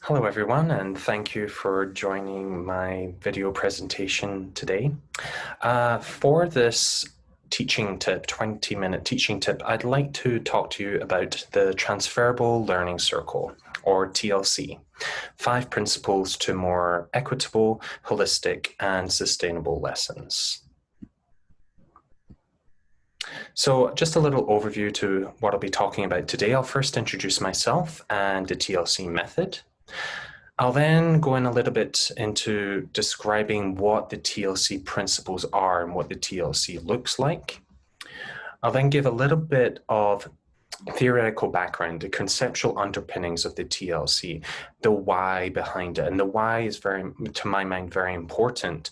Hello everyone, and thank you for joining my video presentation today. For this teaching tip, 20-minute teaching tip, I'd like to talk to you about the Transferrable Learning Circle, or TLC, 5 principles to more equitable, holistic, and sustainable lessons. So just a little overview to what I'll be talking about today. I'll first introduce myself and the TLC method. I'll then go in a little bit into describing what the TLC principles are and what the TLC looks like. I'll then give a little bit of theoretical background, the conceptual underpinnings of the TLC, the why behind it. And the why is to my mind, very important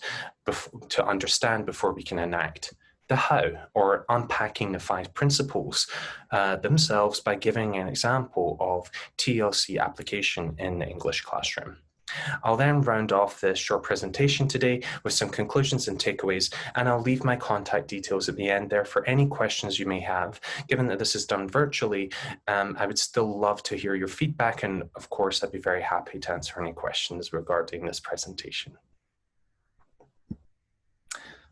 to understand before we can enact the how, or unpacking the 5 principles themselves by giving an example of TLC application in the English classroom. I'll then round off this short presentation today with some conclusions and takeaways, and I'll leave my contact details at the end there for any questions you may have. Given that this is done virtually, I would still love to hear your feedback, and of course, I'd be very happy to answer any questions regarding this presentation.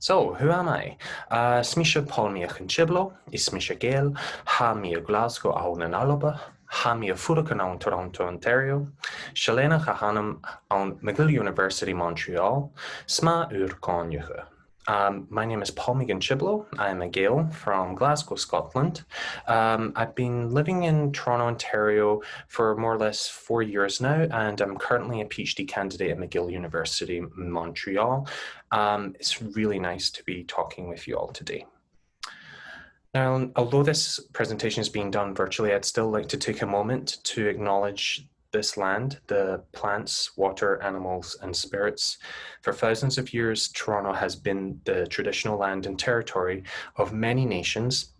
So, who am I? Smisha Palmia-Chiblo, Ismisha Gale, Hamia Glasgow Aunan Alaba, Hamia Furakan Toronto, Ontario, Shalena Chahanam on McGill University, Montreal, Sma Ur Konjuge. My name is Paul Megan-Chiblo. I'm a Gael from Glasgow, Scotland. I've been living in Toronto, Ontario for more or less 4 years now, and I'm currently a PhD candidate at McGill University, Montreal. It's really nice to be talking with you all today. Now, although this presentation is being done virtually, I'd still like to take a moment to acknowledge this land, the plants, water, animals, and spirits. For thousands of years, Toronto has been the traditional land and territory of many nations,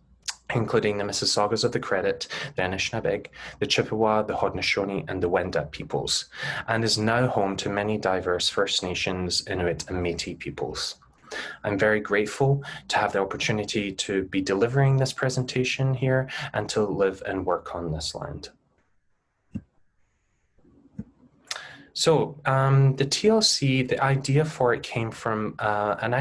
including the Mississaugas of the Credit, the Anishinaabe, the Chippewa, the Haudenosaunee, and the Wendat peoples, and is now home to many diverse First Nations, Inuit, and Métis peoples. I'm very grateful to have the opportunity to be delivering this presentation here and to live and work on this land. So the TLC, the idea for it came from an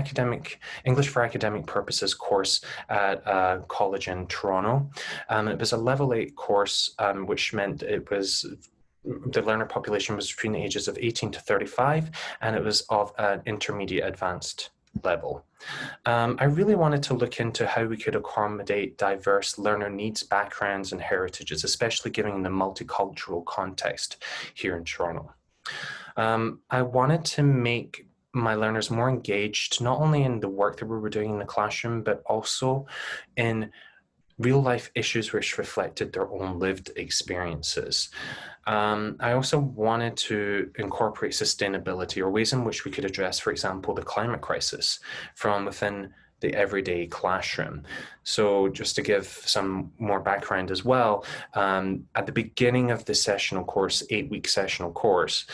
English for academic purposes course at a college in Toronto. It was a level 8 course, which meant the learner population was between the ages of 18 to 35, and it was of an intermediate advanced level. I really wanted to look into how we could accommodate diverse learner needs, backgrounds, and heritages, especially given the multicultural context here in Toronto. I wanted to make my learners more engaged, not only in the work that we were doing in the classroom, but also in real life issues which reflected their own lived experiences. I also wanted to incorporate sustainability, or ways in which we could address, for example, the climate crisis from within the everyday classroom. So just to give some more background as well, at the beginning of the sessional course, 8-week sessional course,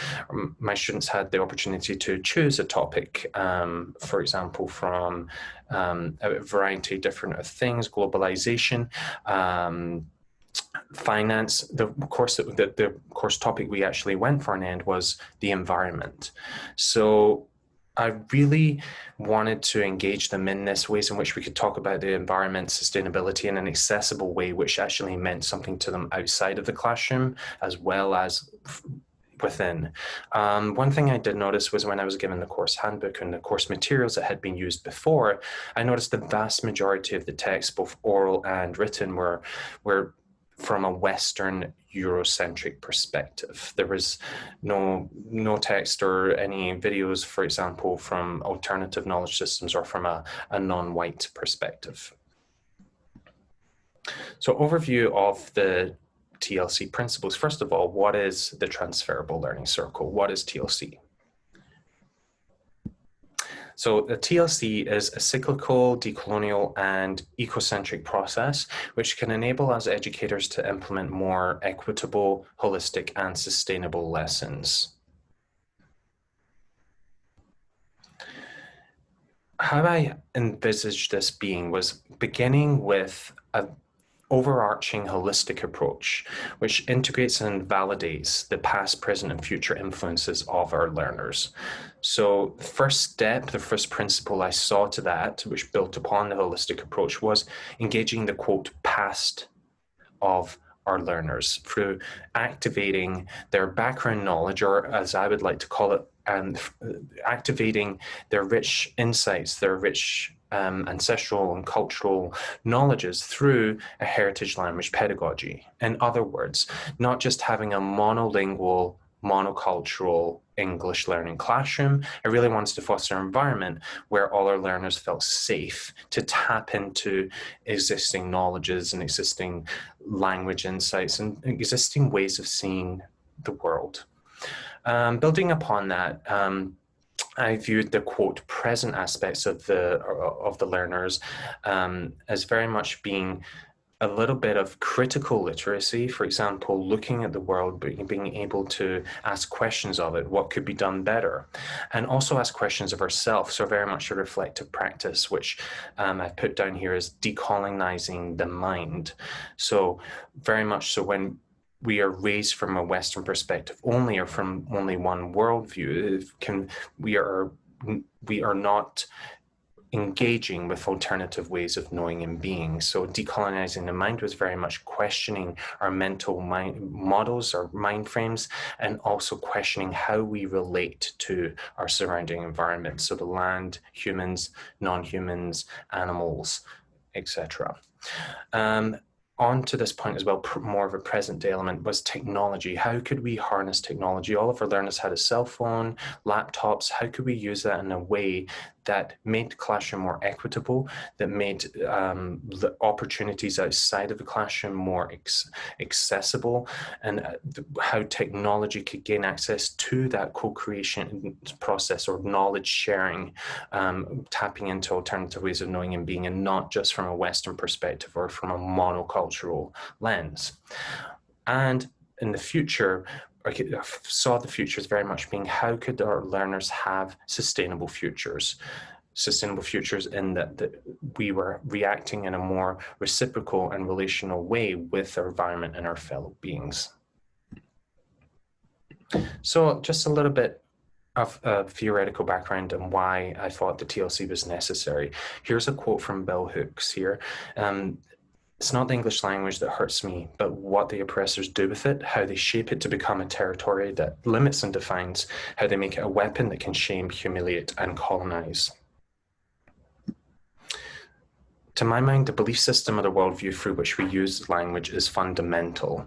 my students had the opportunity to choose a topic, for example, from a variety of different things, globalization, finance. The course topic we actually went for in the end was the environment. So I really wanted to engage them in this, ways in which we could talk about the environment, sustainability in an accessible way, which actually meant something to them outside of the classroom as well as within. One thing I did notice was when I was given the course handbook and the course materials that had been used before, I noticed the vast majority of the text, both oral and written, were from a Western Eurocentric perspective. There was no text or any videos, for example, from alternative knowledge systems or from a non-white perspective. So overview of the TLC principles. First of all, what is the Transferrable Learning Circle? What is TLC? So the TLC is a cyclical, decolonial, and ecocentric process which can enable us educators to implement more equitable, holistic, and sustainable lessons. How I envisaged this being was beginning with overarching holistic approach, which integrates and validates the past, present, and future influences of our learners. So the first step, the first principle I saw to that, which built upon the holistic approach, was engaging the, quote, past of our learners through activating their background knowledge, or as I would like to call it, activating their rich insights, their rich ancestral and cultural knowledges through a heritage language pedagogy. In other words, not just having a monolingual, monocultural English learning classroom. I really wanted to foster an environment where all our learners felt safe to tap into existing knowledges and existing language insights and existing ways of seeing the world. Building upon that, I viewed the, quote, present aspects of the learners as very much being a little bit of critical literacy. For example, looking at the world, being able to ask questions of it, what could be done better, and also ask questions of ourselves. So very much a reflective practice, which I put down here as decolonizing the mind. So very much so when we are raised from a Western perspective only, or from only one worldview, we are not engaging with alternative ways of knowing and being. So decolonizing the mind was very much questioning our mental mind models, our mind frames, and also questioning how we relate to our surrounding environment. So the land, humans, non-humans, animals, etc. On to this point as well, more of a present day element was technology. How could we harness technology? All of our learners had a cell phone, laptops. How could we use that in a way that made the classroom more equitable, that made the opportunities outside of the classroom more accessible, and how technology could gain access to that co-creation process or knowledge sharing, tapping into alternative ways of knowing and being, and not just from a Western perspective or from a monocultural lens. And in the future, I saw the futures very much being, how could our learners have sustainable futures? Sustainable futures in that we were reacting in a more reciprocal and relational way with our environment and our fellow beings. So just a little bit of theoretical background and why I thought the TLC was necessary. Here's a quote from Bell Hooks here. It's not the English language that hurts me, but what the oppressors do with it, how they shape it to become a territory that limits and defines, how they make it a weapon that can shame, humiliate, and colonize. To my mind, the belief system or the worldview through which we use language is fundamental.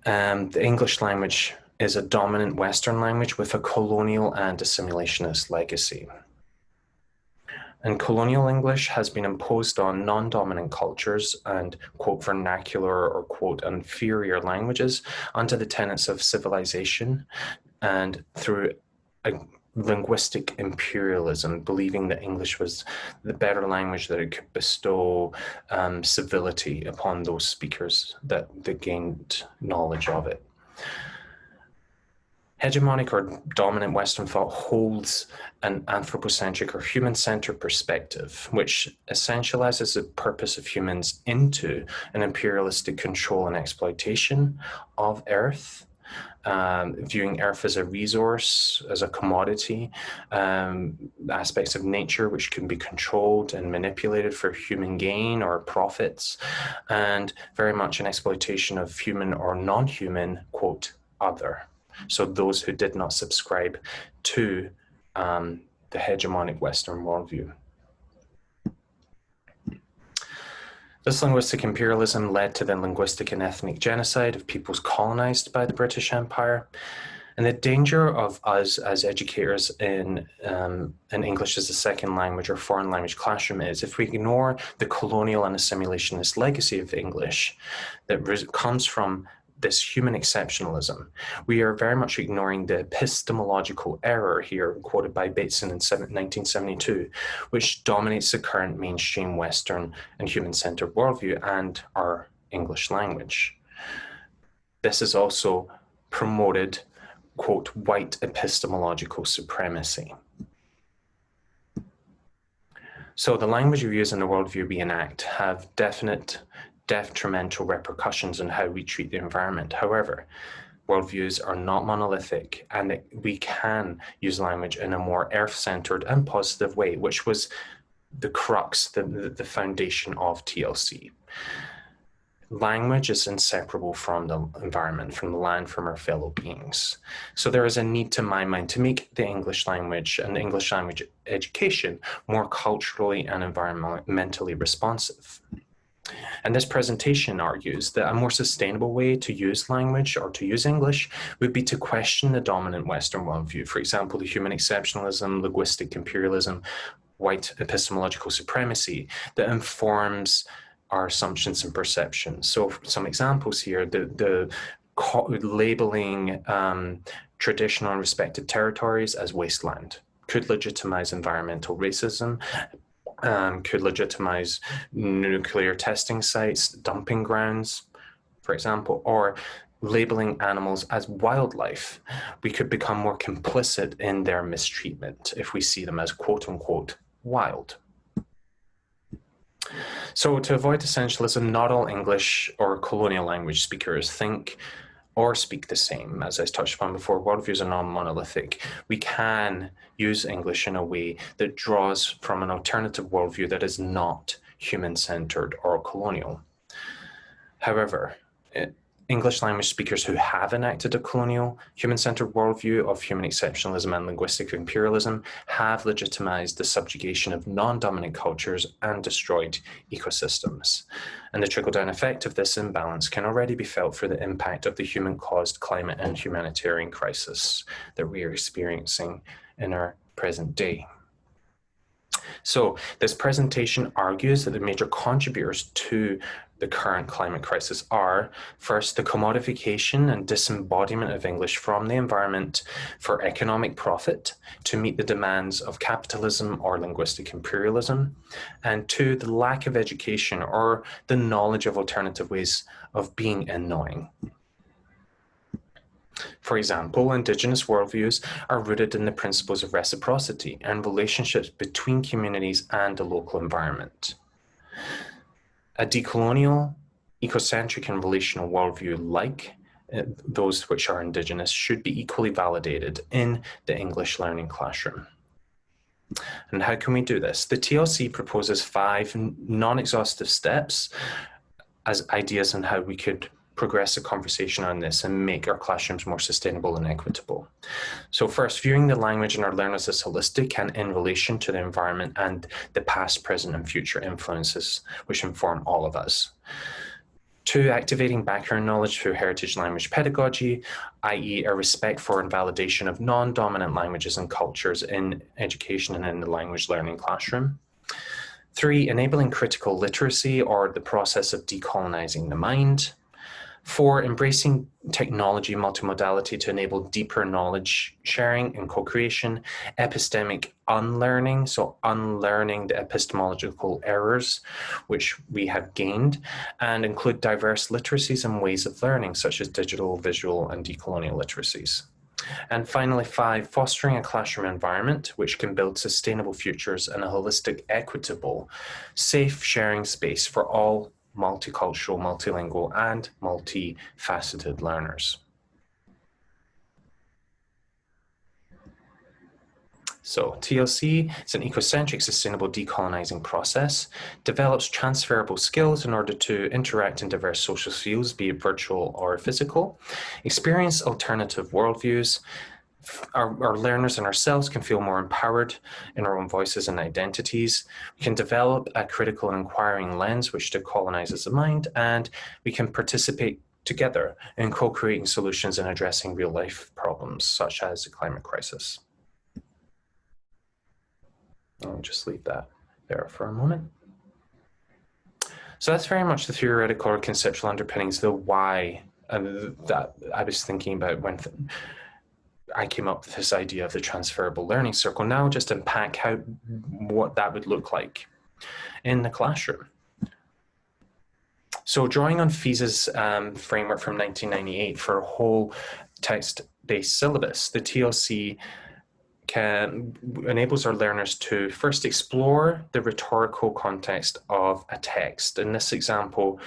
The English language is a dominant Western language with a colonial and assimilationist legacy. And colonial English has been imposed on non-dominant cultures and, quote, vernacular or, quote, inferior languages under the tenets of civilization and through a linguistic imperialism, believing that English was the better language, that it could bestow civility upon those speakers that gained knowledge of it. Hegemonic or dominant Western thought holds an anthropocentric or human-centered perspective, which essentializes the purpose of humans into an imperialistic control and exploitation of Earth, viewing Earth as a resource, as a commodity, aspects of nature which can be controlled and manipulated for human gain or profits, and very much an exploitation of human or non-human, quote, other. So those who did not subscribe to the hegemonic Western worldview. This linguistic imperialism led to the linguistic and ethnic genocide of peoples colonized by the British Empire. And the danger of us as educators in English as a second language or foreign language classroom is if we ignore the colonial and assimilationist legacy of English that comes from this human exceptionalism. We are very much ignoring the epistemological error here, quoted by Bateson in 1972, which dominates the current mainstream Western and human-centered worldview and our English language. This is also promoted, quote, white epistemological supremacy. So the language we use in the worldview we enact have definite detrimental repercussions on how we treat the environment. However, worldviews are not monolithic, and we can use language in a more earth-centered and positive way, which was the crux, the foundation of TLC. Language is inseparable from the environment, from the land, from our fellow beings. So there is a need, to my mind, to make the English language and English language education more culturally and environmentally responsive. And this presentation argues that a more sustainable way to use language or to use English would be to question the dominant Western worldview. For example, the human exceptionalism, linguistic imperialism, white epistemological supremacy that informs our assumptions and perceptions. So some examples here, the labeling traditional and respected territories as wasteland could legitimize environmental racism, could legitimize nuclear testing sites, dumping grounds, for example, or labeling animals as wildlife. We could become more complicit in their mistreatment if we see them as quote unquote wild. So to avoid essentialism, not all English or colonial language speakers think or speak the same. As I touched upon before, worldviews are non-monolithic. We can use English in a way that draws from an alternative worldview that is not human-centered or colonial. However, English language speakers who have enacted a colonial, human-centered worldview of human exceptionalism and linguistic imperialism have legitimized the subjugation of non-dominant cultures and destroyed ecosystems. And the trickle-down effect of this imbalance can already be felt for the impact of the human-caused climate and humanitarian crisis that we are experiencing in our present day. So this presentation argues that the major contributors to the current climate crisis are, first, the commodification and disembodiment of English from the environment for economic profit to meet the demands of capitalism or linguistic imperialism, and two, the lack of education or the knowledge of alternative ways of being and knowing. For example, Indigenous worldviews are rooted in the principles of reciprocity and relationships between communities and the local environment. A decolonial, ecocentric, and relational worldview like those which are Indigenous should be equally validated in the English learning classroom. And how can we do this? The TLC proposes 5 non-exhaustive steps as ideas on how we could progress the conversation on this and make our classrooms more sustainable and equitable. So first, viewing the language and our learners as holistic and in relation to the environment and the past, present, and future influences which inform all of us. 2, activating background knowledge through heritage language pedagogy, i.e. a respect for and validation of non-dominant languages and cultures in education and in the language learning classroom. 3, enabling critical literacy or the process of decolonizing the mind. 4, embracing technology multimodality to enable deeper knowledge sharing and co-creation. Epistemic unlearning, so unlearning the epistemological errors which we have gained, and include diverse literacies and ways of learning, such as digital, visual, and decolonial literacies. And finally, 5, fostering a classroom environment which can build sustainable futures and a holistic, equitable, safe sharing space for all multicultural, multilingual, and multifaceted learners. So TLC is an ecocentric, sustainable decolonizing process, develops transferable skills in order to interact in diverse social fields, be it virtual or physical, experience alternative worldviews. Our learners and ourselves can feel more empowered in our own voices and identities. We can develop a critical and inquiring lens which decolonizes the mind, and we can participate together in co-creating solutions and addressing real-life problems such as the climate crisis. I'll just leave that there for a moment. So that's very much the theoretical or conceptual underpinnings, the why that I was thinking about when I came up with this idea of the Transferrable Learning Circle. Now I'll just unpack what that would look like in the classroom. So drawing on Fees's framework from 1998 for a whole text-based syllabus, the TLC enables our learners to first explore the rhetorical context of a text. In this example,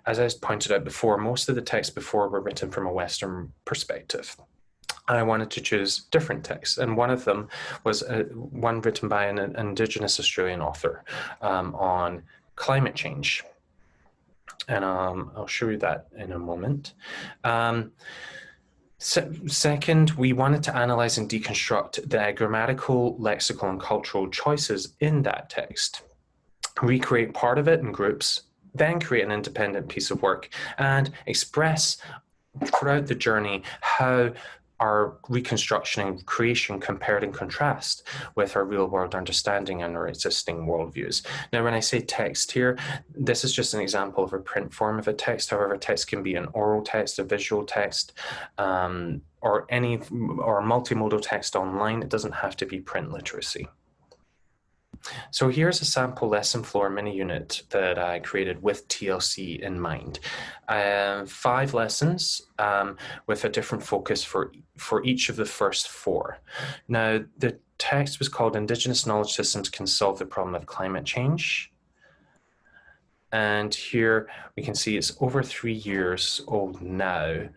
as I pointed out before, most of the texts before were written from a Western perspective. I wanted to choose different texts, and one of them was one written by an Indigenous Australian author on climate change. And I'll show you that in a moment. Second, we wanted to analyze and deconstruct the grammatical, lexical, and cultural choices in that text, recreate part of it in groups, then create an independent piece of work, and express throughout the journey how our reconstruction and creation compared and contrast with our real-world understanding and our existing worldviews. Now, when I say text here, this is just an example of a print form of a text. However, text can be an oral text, a visual text, or multimodal text online. It doesn't have to be print literacy. So here's a sample lesson floor mini unit that I created with TLC in mind. 5 lessons with a different focus for each of the first 4. Now, the text was called Indigenous Knowledge Systems Can Solve the Problem of Climate Change. And here we can see it's over 3 years old now.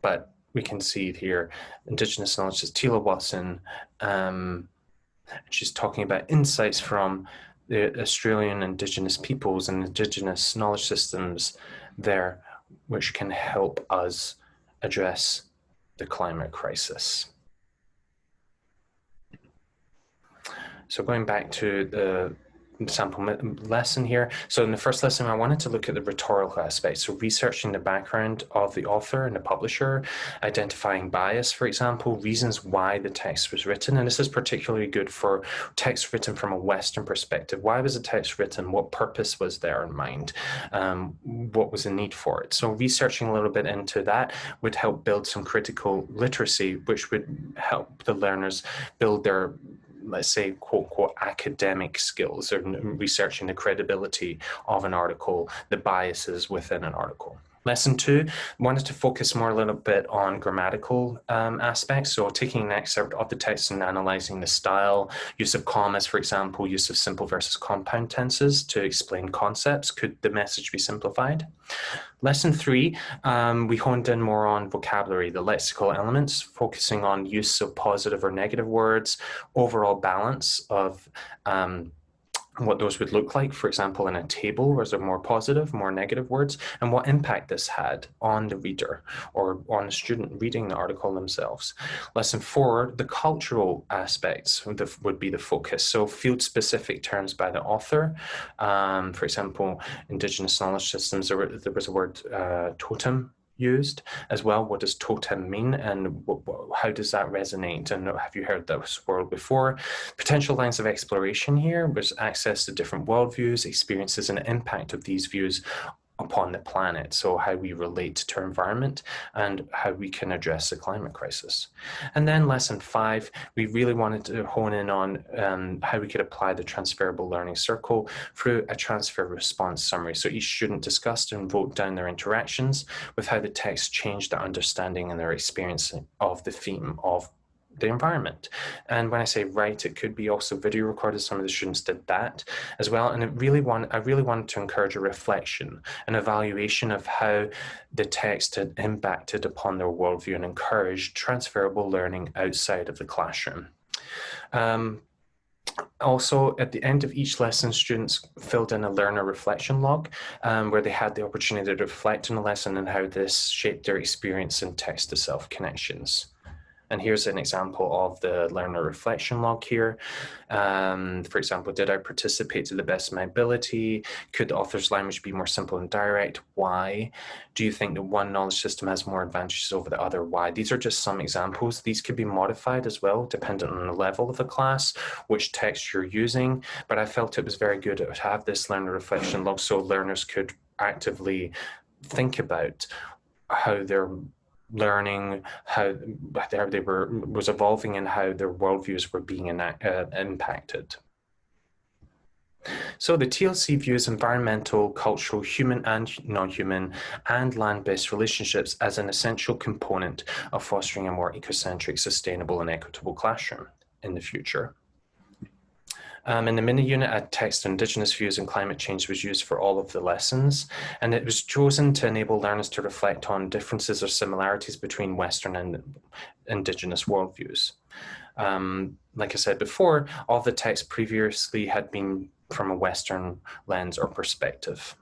But we can see it here, Indigenous knowledge is Tila Watson. She's talking about insights from the Australian Indigenous peoples and Indigenous knowledge systems there, which can help us address the climate crisis. So going back to the sample lesson here. So in the first lesson, I wanted to look at the rhetorical aspects. So researching the background of the author and the publisher, identifying bias, for example, reasons why the text was written. And this is particularly good for text written from a Western perspective. Why was the text written? What purpose was there in mind? What was the need for it? So researching a little bit into that would help build some critical literacy, which would help the learners build their, let's say, quote, quote, academic skills, or researching the credibility of an article, the biases within an article. Lesson 2, wanted to focus more a little bit on grammatical aspects. So taking an excerpt of the text and analyzing the style, use of commas, for example, use of simple versus compound tenses to explain concepts. Could the message be simplified? Lesson 3, we honed in more on vocabulary, the lexical elements, focusing on use of positive or negative words, overall balance of what those would look like, for example, in a table, was there more positive, more negative words, and what impact this had on the reader or on the student reading the article themselves. Lesson 4, the cultural aspects would be the focus. So field-specific terms by the author. For example, Indigenous knowledge systems, there was a word totem used as well. What does totem mean, and how does that resonate, and have you heard this word before? Potential lines of exploration here was access to different worldviews, experiences, and impact of these views upon the planet, so how we relate to our environment and how we can address the climate crisis. And then lesson 5, we really wanted to hone in on how we could apply the Transferrable Learning Circle through a transfer response summary. So each student discussed and wrote down their interactions with how the text changed their understanding and their experience of the theme of the environment. And when I say write, it could be also video recorded. Some of the students did that as well. And I really wanted to encourage a reflection, an evaluation of how the text had impacted upon their worldview and encouraged transferable learning outside of the classroom. Also, at the end of each lesson, students filled in a learner reflection log where they had the opportunity to reflect on the lesson and how this shaped their experience in text-to-self connections. And here's an example of the learner reflection log here. For example, did I participate to the best of my ability? Could the author's language be more simple and direct? Why? Do you think that one knowledge system has more advantages over the other? Why? These are just some examples. These could be modified as well, dependent on the level of the class, which text you're using. But I felt it was very good to have this learner reflection log so learners could actively think about how they're learning, how they was evolving, and how their worldviews were being impacted. So the TLC views environmental, cultural, human and non-human, and land-based relationships as an essential component of fostering a more ecocentric, sustainable, and equitable classroom in the future. In the mini unit, a text on Indigenous views and climate change was used for all of the lessons, and it was chosen to enable learners to reflect on differences or similarities between Western and Indigenous worldviews. Like I said before, all the text previously had been from a Western lens or perspective.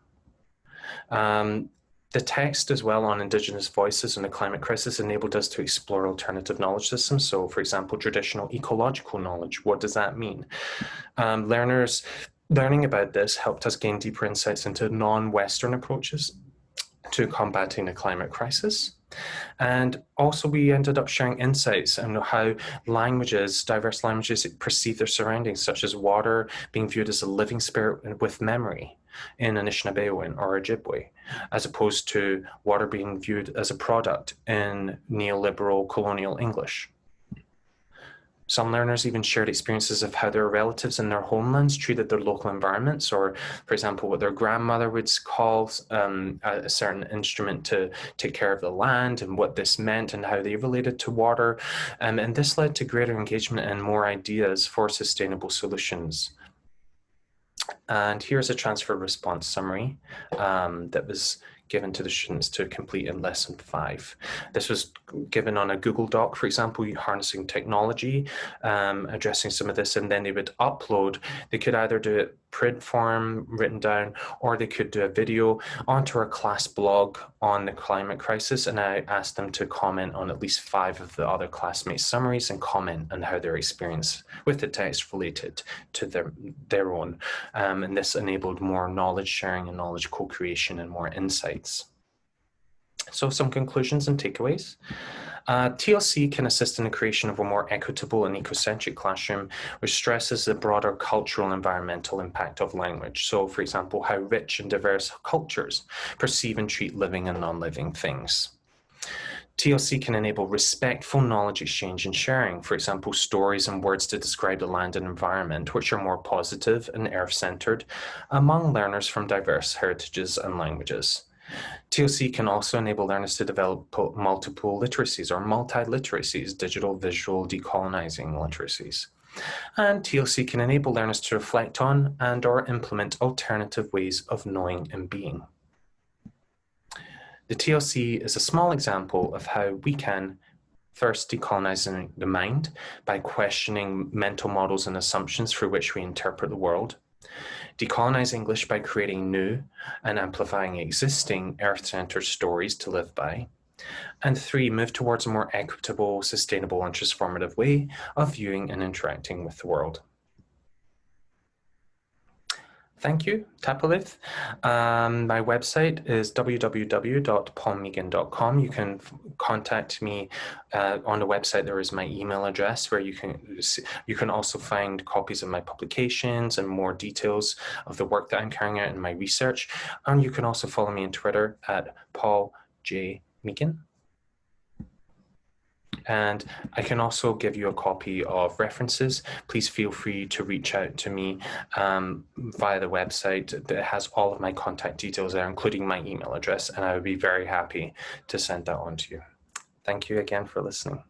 The text as well on Indigenous voices and the climate crisis enabled us to explore alternative knowledge systems. So, for example, traditional ecological knowledge, what does that mean? Learners learning about this helped us gain deeper insights into non-Western approaches to combating the climate crisis. And also we ended up sharing insights on how languages, diverse languages, perceive their surroundings, such as water being viewed as a living spirit with memory in Anishinaabe or Ojibwe, as opposed to water being viewed as a product in neoliberal colonial English. Some learners even shared experiences of how their relatives in their homelands treated their local environments, or, for example, what their grandmother would call a certain instrument to take care of the land and what this meant and how they related to water. And this led to greater engagement and more ideas for sustainable solutions. And here's a transfer response summary that was given to the students to complete in lesson 5. This was given on a Google Doc, for example, harnessing technology, addressing some of this, and then they would upload. They could either do it print form, written down, or they could do a video onto our class blog on the climate crisis, and I asked them to comment on at least 5 of the other classmates' summaries and comment on how their experience with the text related to their own. And this enabled more knowledge sharing and knowledge co-creation and more insights. So some conclusions and takeaways. TLC can assist in the creation of a more equitable and ecocentric classroom, which stresses the broader cultural and environmental impact of language. So, for example, how rich and diverse cultures perceive and treat living and non-living things. TLC can enable respectful knowledge exchange and sharing, for example, stories and words to describe the land and environment, which are more positive and earth-centered among learners from diverse heritages and languages. TLC can also enable learners to develop multiple literacies or multi-literacies, digital, visual, decolonizing literacies. And TLC can enable learners to reflect on and or implement alternative ways of knowing and being. The TLC is a small example of how we can first decolonize the mind by questioning mental models and assumptions through which we interpret the world. Decolonize English by creating new and amplifying existing earth-centered stories to live by. And 3, move towards a more equitable, sustainable, and transformative way of viewing and interacting with the world. Thank you, Tapalith. My website is www.paulmeegan.com. You can contact me on the website. There is my email address where you can also find copies of my publications and more details of the work that I'm carrying out in my research. And you can also follow me on Twitter at Paul J. Meegan. And I can also give you a copy of references. Please feel free to reach out to me via the website that has all of my contact details there, including my email address, and I would be very happy to send that on to you. Thank you again for listening.